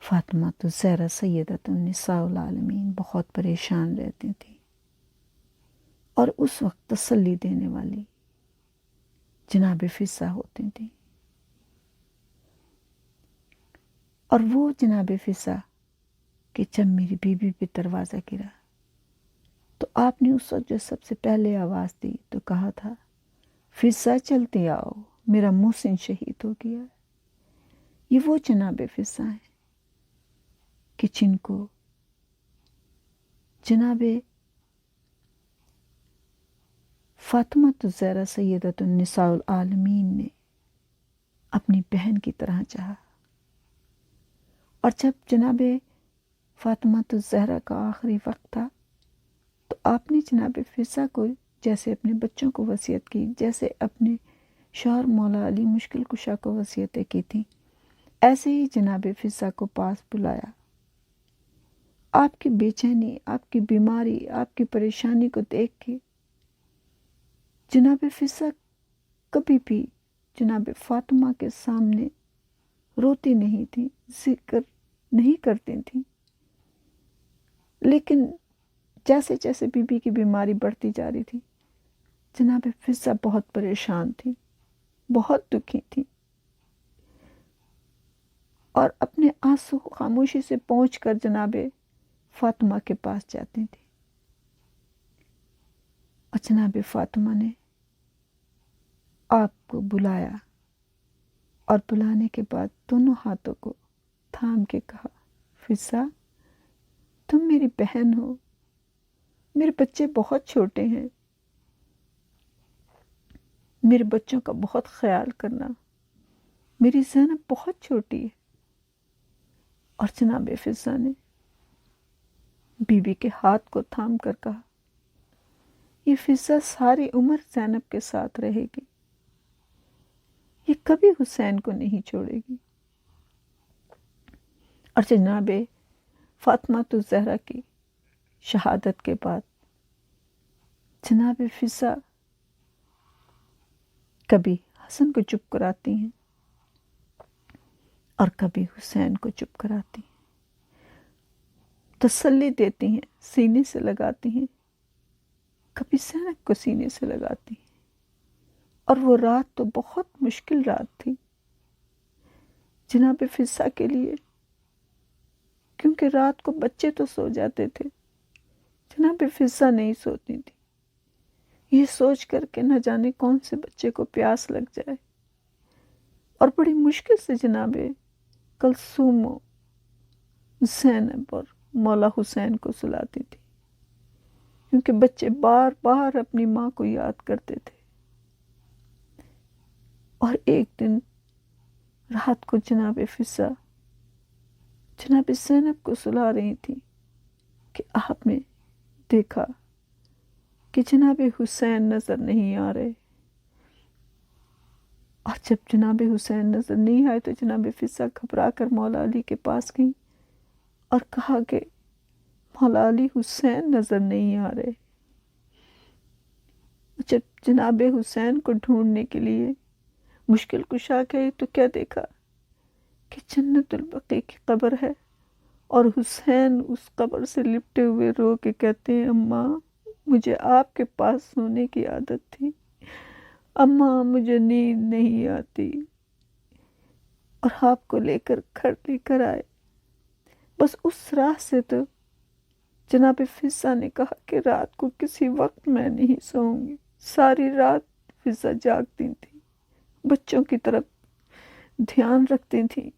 فاطمہ الزہرا سیدۃ النساء العالمین بہت پریشان رہتی تھیں، اور اس وقت تسلی دینے والی جناب فضہ ہوتی تھیں۔ اور وہ جناب فضہ کہ جب میری بیوی پہ دروازہ گرا تو آپ نے اس وقت جو سب سے پہلے آواز دی تو کہا تھا، فضہ چلتے آؤ، میرا محسن شہید ہو گیا۔ یہ وہ جناب فضہ ہیں کہ جن کو جناب فاطمہ الزہرا سیدۃ النساء العالمین نے اپنی بہن کی طرح چاہا۔ اور جب جناب فاطمہ الزہرا کا آخری وقت تھا تو آپ نے جناب فضہ کو جیسے اپنے بچوں کو وصیت کی، جیسے اپنے شوہر مولا علی مشکل کشا کو وصیتیں کی تھیں، ایسے ہی جناب فضہ کو پاس بلایا۔ آپ کی بے چینی، آپ کی بیماری، آپ کی پریشانی کو دیکھ کے جناب فضہ کبھی بھی جناب فاطمہ کے سامنے روتی نہیں تھی، ذکر نہیں کرتی تھیں، لیکن جیسے جیسے بی بی کی بیماری بڑھتی جا رہی تھی، جناب فضہ بہت پریشان تھی، بہت دکھی تھی، اور اپنے آنسو خاموشی سے پہنچ کر جناب فاطمہ کے پاس جاتی تھی، اور جناب فاطمہ نے آپ کو بلایا، اور بلانے کے بعد دونوں ہاتھوں کو تھام کے کہا، فضہ تم میری بہن ہو، میرے بچے بہت چھوٹے ہیں، میرے بچوں کا بہت خیال کرنا، میری زینب بہت چھوٹی ہے۔ اور جناب فضہ نے بی بی کے ہاتھ کو تھام کر کہا، یہ فضہ ساری عمر زینب کے ساتھ رہے گی، یہ کبھی حسین کو نہیں چھوڑے گی۔ اور جناب فاطمہ الزہرا کی شہادت کے بعد جناب فضہ کبھی حسن کو چپ کراتی ہیں اور کبھی حسین کو چپ کراتی ہیں، تسلی دیتی ہیں، سینے سے لگاتی ہیں، کبھی زینب کو سینے سے لگاتی ہیں۔ اور وہ رات تو بہت مشکل رات تھی جناب فضہ کے لیے، کیونکہ رات کو بچے تو سو جاتے تھے، جناب فضہ نہیں سوتی تھی، یہ سوچ کر کے نہ جانے کون سے بچے کو پیاس لگ جائے، اور بڑی مشکل سے جناب کلثوم و زینب اور مولا حسین کو سلاتی تھی، کیونکہ بچے بار بار اپنی ماں کو یاد کرتے تھے۔ اور ایک دن رات کو جناب فضہ جناب زینب کو سلا رہی تھی کہ آپ نے دیکھا کہ جناب حسین نظر نہیں آ رہے، اور جب جناب حسین نظر نہیں آئے تو جناب فضہ گھبرا کر مولا علی کے پاس گئیں اور کہا کہ مولا علی حسین نظر نہیں آ رہے۔ جب جناب حسین کو ڈھونڈنے کے لیے مشکل کشا گئے تو کیا دیکھا کہ جنت البقیع کی قبر ہے، اور حسین اس قبر سے لپٹے ہوئے رو کے کہتے ہیں، اماں مجھے آپ کے پاس سونے کی عادت تھی، اماں مجھے نیند نہیں آتی، اور آپ کو لے کر آئے۔ بس اس رات سے تو جناب فضہ نے کہا کہ رات کو کسی وقت میں نہیں سوؤں گی۔ ساری رات فضہ جاگتی تھی، بچوں کی طرف دھیان رکھتی تھی،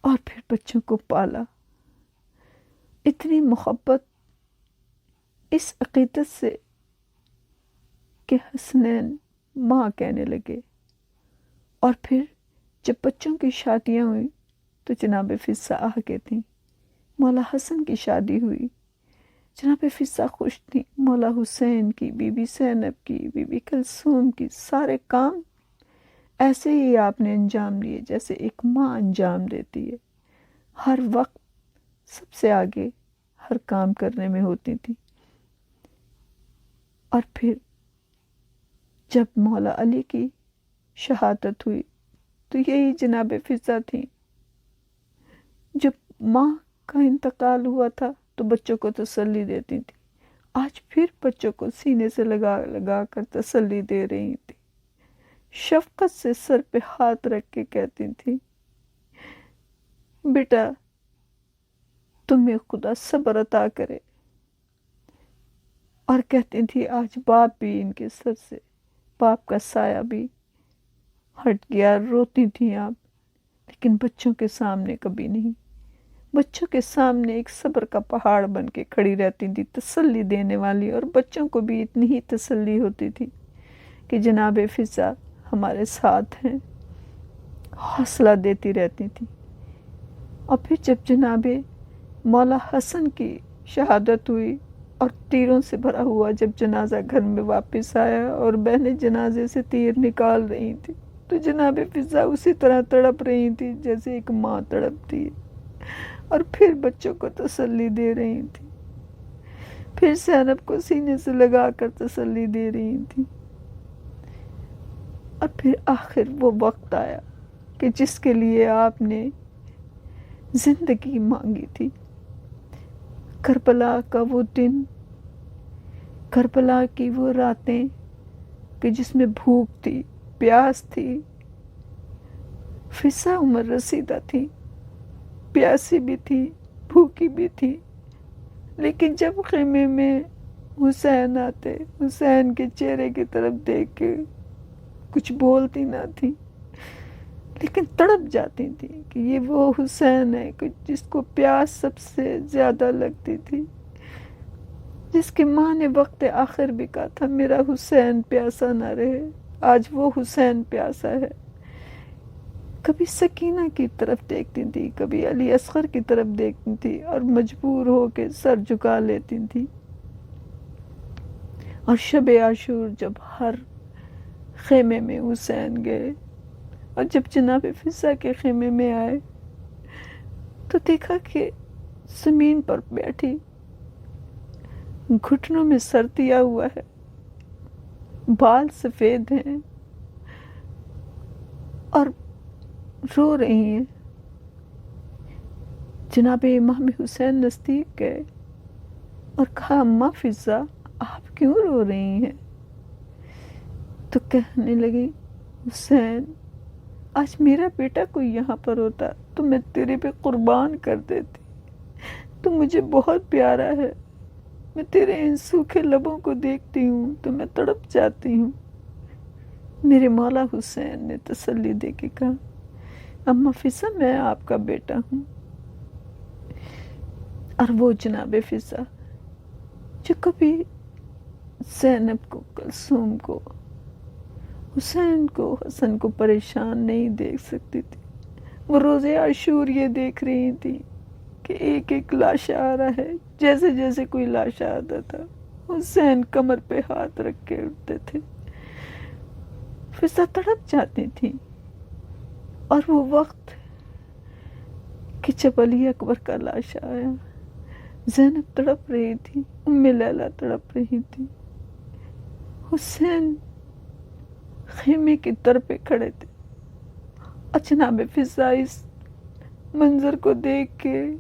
اور پھر بچوں کو پالا۔ اتنی محبت اس عقیدت سے کہ حسنین ماں کہنے لگے، اور پھر جب بچوں کی شادیاں ہوئی تو جناب فضہ آگے تھیں، مولا حسن کی شادی ہوئی، جناب فضہ خوش تھی، مولا حسین کی، بی بی زینب کی، بی بی کلثوم کی، سارے کام ایسے ہی آپ نے انجام دیے جیسے ایک ماں انجام دیتی ہے، ہر وقت سب سے آگے ہر کام کرنے میں ہوتی تھی۔ اور پھر جب مولا علی کی شہادت ہوئی تو یہی جناب فضہ تھی، جب ماں کا انتقال ہوا تھا تو بچوں کو تسلی دیتی تھی، آج پھر بچوں کو سینے سے لگا لگا کر تسلی دے رہی تھی، شفقت سے سر پہ ہاتھ رکھ کے کہتی تھی، بیٹا تمہیں خدا صبر عطا کرے، اور کہتی تھی آج باپ بھی ان کے سر سے، باپ کا سایہ بھی ہٹ گیا، روتی تھیں آپ، لیکن بچوں کے سامنے کبھی نہیں، بچوں کے سامنے ایک صبر کا پہاڑ بن کے کھڑی رہتی تھی، تسلی دینے والی، اور بچوں کو بھی اتنی ہی تسلی ہوتی تھی کہ جناب فضہ ہمارے ساتھ ہیں، حوصلہ دیتی رہتی تھی۔ اور پھر جب جناب مولا حسن کی شہادت ہوئی اور تیروں سے بھرا ہوا جب جنازہ گھر میں واپس آیا اور بہنیں جنازے سے تیر نکال رہی تھی تو جناب فضہ اسی طرح تڑپ رہی تھی جیسے ایک ماں تڑپتی ہے، اور پھر بچوں کو تسلی دے رہی تھی، پھر زینب کو سینے سے لگا کر تسلی دے رہی تھی، اور پھر آخر وہ وقت آیا کہ جس کے لیے آپ نے زندگی مانگی تھی۔ کربلا کا وہ دن، کربلا کی وہ راتیں کہ جس میں بھوک تھی، پیاس تھی۔ فضا عمر رسیدہ تھی، پیاسی بھی تھی، بھوکی بھی تھی، لیکن جب خیمے میں حسین آتے، حسین کے چہرے کی طرف دیکھ کے کچھ بولتی نہ تھی، لیکن تڑپ جاتی تھی کہ یہ وہ حسین ہے کہ جس کو پیاس سب سے زیادہ لگتی تھی، جس کی ماں نے وقت آخر بھی کہا تھا میرا حسین پیاسا نہ رہے۔ آج وہ حسین پیاسا ہے۔ کبھی سکینہ کی طرف دیکھتی تھی، کبھی علی اصغر کی طرف دیکھتی تھی اور مجبور ہو کے سر جھکا لیتی تھی۔ اور شب عاشور جب ہر خیمے میں حسین گئے اور جب جناب فضا کے خیمے میں آئے تو دیکھا کہ زمین پر بیٹھی، گھٹنوں میں سر دیا ہوا ہے، بال سفید ہیں اور رو رہی ہیں۔ جناب امام حسین نزدیک گئے اور کہا اماں فضا آپ کیوں رو رہی ہیں؟ تو کہنے لگی حسین آج میرا بیٹا کوئی یہاں پر ہوتا تو میں تیرے پہ قربان کر دیتی، تو مجھے بہت پیارا ہے، میں تیرے ان سوکھے لبوں کو دیکھتی ہوں تو میں تڑپ جاتی ہوں۔ میرے مولا حسین نے تسلی دے کے کہا اماں فضا میں آپ کا بیٹا ہوں۔ اور وہ جناب فضا جو کبھی زینب کو، کلثوم کو، حسین کو، حسن کو پریشان نہیں دیکھ سکتی تھی، وہ روز عاشور یہ دیکھ رہی تھی کہ ایک ایک لاشا آ رہا ہے۔ جیسے جیسے کوئی لاشا آتا تھا حسین کمر پہ ہاتھ رکھ کے اٹھتے تھے۔ فضا تڑپ جاتی تھی۔ اور وہ وقت کہ جب علی اکبر کا لاشا آیا، زینب تڑپ رہی تھی، ام لیلہ تڑپ رہی تھی، حسین خیمے کی در پہ کھڑے تھے اور جناب فضا اس منظر کو دیکھ کے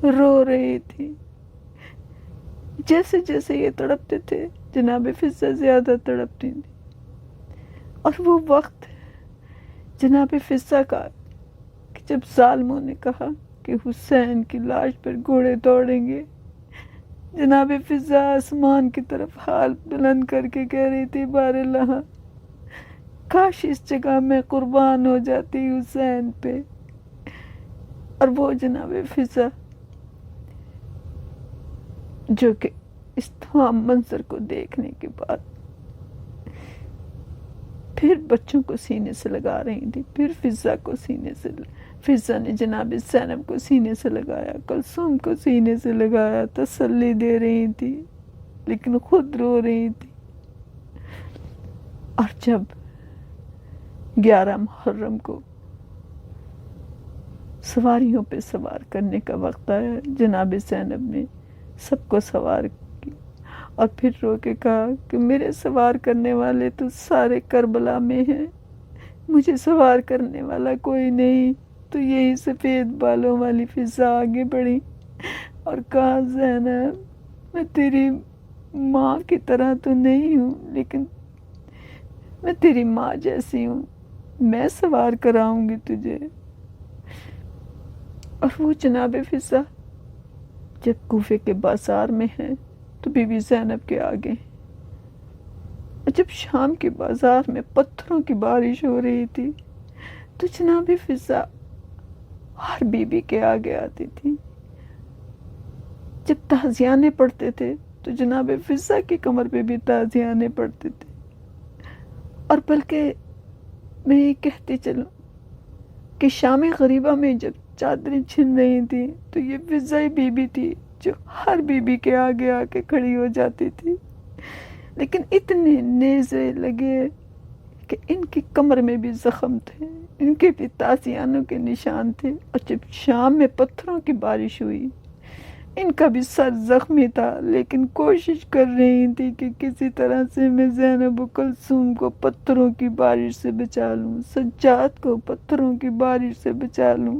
رو رہی تھی۔ جیسے جیسے یہ تڑپتے تھے جناب فضا زیادہ تڑپتی تھی۔ اور وہ وقت جناب فضا کا کہ جب ظالموں نے کہا کہ حسین کی لاش پر گھوڑے دوڑیں گے، جناب فضا آسمان کی طرف ہاتھ بلند کر کے کہہ رہی تھی بار اللہ کاش اس جگہ میں قربان ہو جاتی حسین پہ۔ اور وہ جناب فضا جو کہ اس تمام منظر کو دیکھنے کے بعد پھر بچوں کو سینے سے لگا رہی تھی، پھر فضا کو سینے سے، فضا نے جناب زینب کو سینے سے لگایا، کلثوم کو سینے سے لگایا، تسلی دے رہی تھی لیکن خود رو رہی تھی۔ اور جب 11 محرم کو سواریوں پہ سوار کرنے کا وقت آیا، جناب زینب نے سب کو سوار کی اور پھر رو کے کہا کہ میرے سوار کرنے والے تو سارے کربلا میں ہیں، مجھے سوار کرنے والا کوئی نہیں۔ تو یہی سفید بالوں والی فضا آگے بڑھی اور کہا زینب میں تیری ماں کی طرح تو نہیں ہوں، لیکن میں تیری ماں جیسی ہوں، میں سوار کراؤں گی تجھے۔ اور وہ جناب فضا جب کوفے کے بازار میں ہیں تو بی بی زینب کے آگے، اور جب شام کے بازار میں پتھروں کی بارش ہو رہی تھی تو جناب فضا ہر بی بی کے آگے آتی تھی۔ جب تعزیانے پڑھتے تھے تو جناب فضا کی کمر پہ بھی تعزیانے پڑھتے تھے۔ اور بلکہ میں یہ کہتی چلوں کہ شام غریبہ میں جب چادریں چھن رہی تھی تو یہ فضائی بی بی تھی جو ہر بی بی کے آگے آ کے کھڑی ہو جاتی تھی، لیکن اتنے نیزے لگے کہ ان کی کمر میں بھی زخم تھے، ان کے بھی تازیانوں کے نشان تھے۔ اور جب شام میں پتھروں کی بارش ہوئی ان کا بھی سر زخمی تھا، لیکن کوشش کر رہی تھی کہ کسی طرح سے میں زینب و کلثوم کو پتھروں کی بارش سے بچا لوں، سجاد کو پتھروں کی بارش سے بچا لوں۔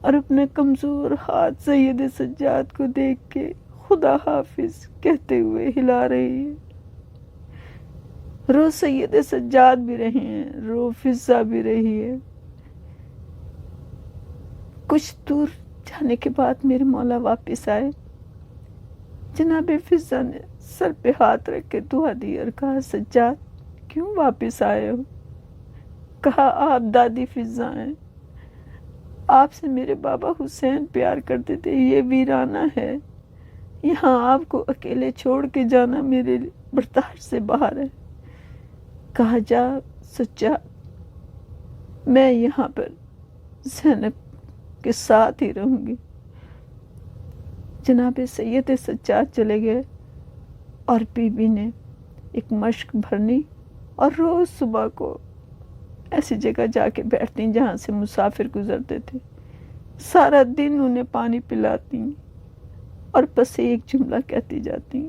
اور اپنے کمزور ہاتھ سید سجاد کو دیکھ کے خدا حافظ کہتے ہوئے ہلا رہی ہے۔ رو سید سجاد بھی رہے ہیں، رو فضا بھی رہی ہے۔ کچھ دور جانے کے بعد میرے مولا واپس آئے۔ جناب فضا نے سر پہ ہاتھ رکھ کے دعا دی اور کہا سجاد کیوں واپس آئے ہو؟ کہا آپ دادی فضا ہیں، آپ سے میرے بابا حسین پیار کرتے تھے، یہ ویرانہ ہے، یہاں آپ کو اکیلے چھوڑ کے جانا میرے برداشت سے باہر ہے۔ کہا جا سچا، میں یہاں پر زینب کے ساتھ ہی رہوں گی۔ جناب سید سجاد چلے گئے اور بی بی نے ایک مشق بھرنی اور روز صبح کو ایسی جگہ جا کے بیٹھتی جہاں سے مسافر گزرتے تھے، سارا دن انہیں پانی پلاتی اور بس ایک جملہ کہتی جاتی،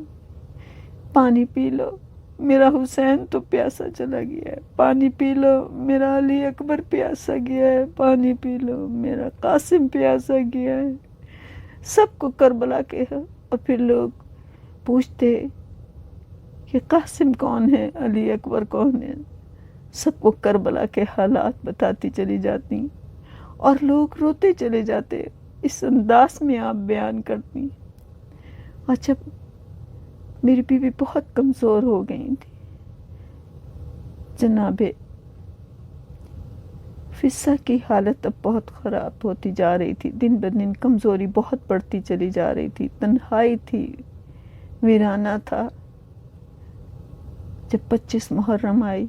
پانی پی لو، میرا حسین تو پیاسا چلا گیا ہے، پانی پی لو، میرا علی اکبر پیاسا گیا ہے، پانی پی لو، میرا قاسم پیاسا گیا ہے۔ سب کو کربلا کے ہے، اور پھر لوگ پوچھتے کہ قاسم کون ہے، علی اکبر کون ہے، سب کو کربلا کے حالات بتاتی چلی جاتی اور لوگ روتے چلے جاتے۔ اس انداز میں آپ بیان کرتی۔ اور جب میری بیوی بہت کمزور ہو گئی تھی، جناب فضا کی حالت اب بہت خراب ہوتی جا رہی تھی، دن بدن کمزوری بہت بڑھتی چلی جا رہی تھی، تنہائی تھی، ویرانہ تھا۔ جب 25 محرم آئی،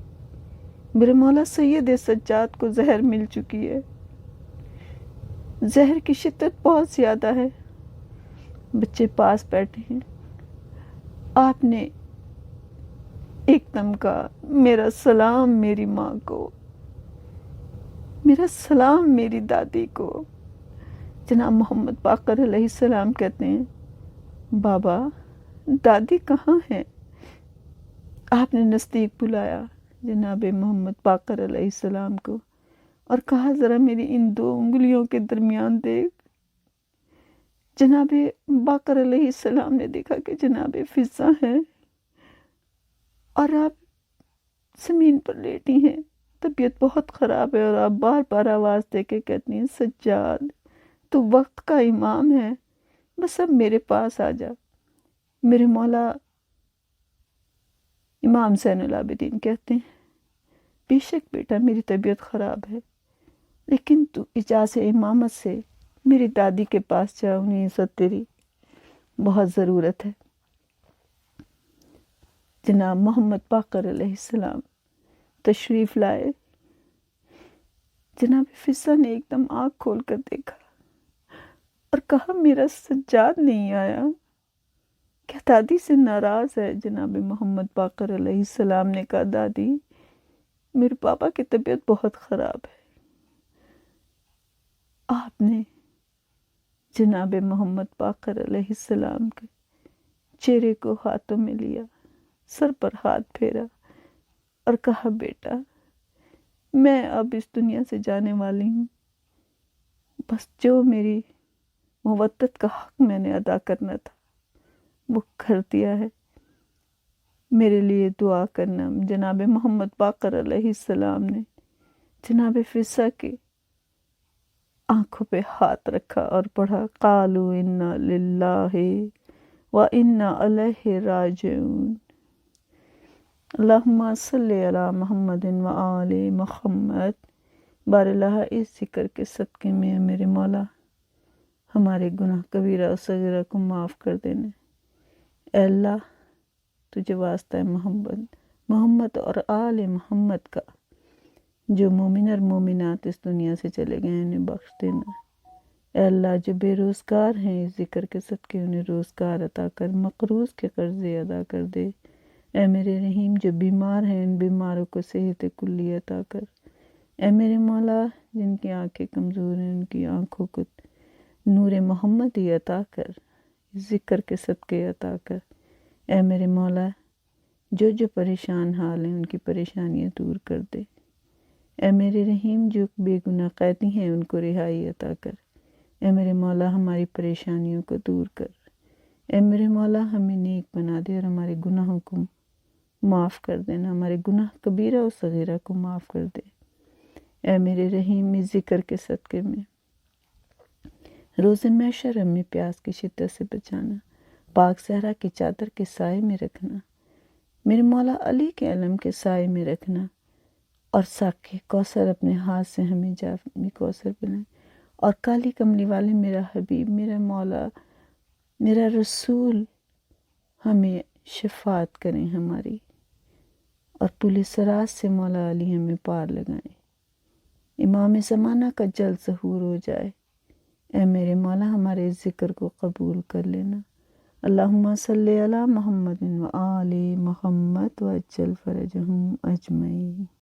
میرے مولا سید سجاد کو زہر مل چکی ہے، زہر کی شدت بہت زیادہ ہے، بچے پاس بیٹھے ہیں۔ آپ نے ایک دم کہا میرا سلام میری ماں کو، میرا سلام میری دادی کو۔ جناب محمد باقر علیہ السلام کہتے ہیں بابا دادی کہاں ہیں؟ آپ نے نزدیک بلایا جناب محمد باقر علیہ السلام کو اور کہا ذرا میری ان 2 انگلیوں کے درمیان دیکھ۔ جناب باقر علیہ السلام نے دیکھا کہ جناب فضا ہیں اور آپ زمین پر لیٹی ہیں، طبیعت بہت خراب ہے، اور آپ بار بار آواز دے کے کہتی ہیں سجاد تو وقت کا امام ہے، بس اب میرے پاس آ جا۔ میرے مولا امام زین العابدین کہتے ہیں بے شک بیٹا میری طبیعت خراب ہے، لیکن تو اجازت امامت سے میری دادی کے پاس جا، انہیں عزت تیری بہت ضرورت ہے۔ جناب محمد باقر علیہ السلام تشریف لائے۔ جناب فضا نے ایک دم آنکھ کھول کر دیکھا اور کہا میرا سجاد نہیں آیا، کیا دادی سے ناراض ہے؟ جناب محمد باقر علیہ السلام نے کہا دادی میرے پاپا کی طبیعت بہت خراب ہے۔ آپ نے جناب محمد باقر علیہ السلام کے چہرے کو ہاتھوں میں لیا، سر پر ہاتھ پھیرا اور کہا بیٹا میں اب اس دنیا سے جانے والی ہوں، بس جو میری مودت کا حق میں نے ادا کرنا تھا وہ کر دیا ہے، میرے لیے دعا کرنا۔ جناب محمد باقر علیہ السلام نے جناب فضا کے آنکھوں پہ ہاتھ رکھا اور پڑھا قالوا انا للہ و انا الیہ راجعون، اللہم صلی علی محمد و آل محمد۔ بار اللہ اس ذکر کے صدقے میں میرے مولا ہمارے گناہ کبیرہ و صغیرہ کو معاف کر دینے۔ اے اللہ تجھے واسطہ ہے محمد اور آل محمد کا، جو مومن اور مومنات اس دنیا سے چلے گئے انہیں بخش دینا۔ اے اللہ جو بے روزگار ہیں اس ذکر کے صدقے انہیں روزگار عطا کر، مقروض کے قرضے ادا کر دے۔ اے میرے رحیم جو بیمار ہیں ان بیماروں کو صحت کلی عطا کر۔ اے میرے مولا جن کی آنکھیں کمزور ہیں ان کی آنکھوں کو نور محمد ہی عطا کر، ذکر کے صدقے عطا کر۔ اے میرے مولا جو پریشان حال ہیں ان کی پریشانیاں دور کر دے۔ اے میرے رحیم جو بے گناہ قیدی ہیں ان کو رہائی عطا کر۔ اے میرے مولا ہماری پریشانیوں کو دور کر، اے میرے مولا ہمیں نیک بنا دے اور ہمارے گناہوں کو معاف کر دینا، ہمارے گناہ کبیرہ و صغیرہ کو معاف کر دے۔ اے میرے رحیم، اس ذکر کے صدقے میں روز محشر ہمیں پیاس کی شدت سے بچانا، پاک صحرا کی چادر کے سائے میں رکھنا، میرے مولا علی کے علم کے سائے میں رکھنا، اور ساقِ کوثر اپنے ہاتھ سے ہمیں جام کوثر پلائیں، اور کالی کملی والے میرا حبیب، میرا مولا، میرا رسول ہمیں شفاعت کریں ہماری، اور پل صراط سے مولا علی ہمیں پار لگائیں، امام زمانہ کا جلد ظہور ہو جائے۔ اے میرے مولا ہمارے اس ذکر کو قبول کر لینا۔ اللہم صلی علی محمد و آل محمد وعجل فرجہم اجمعین۔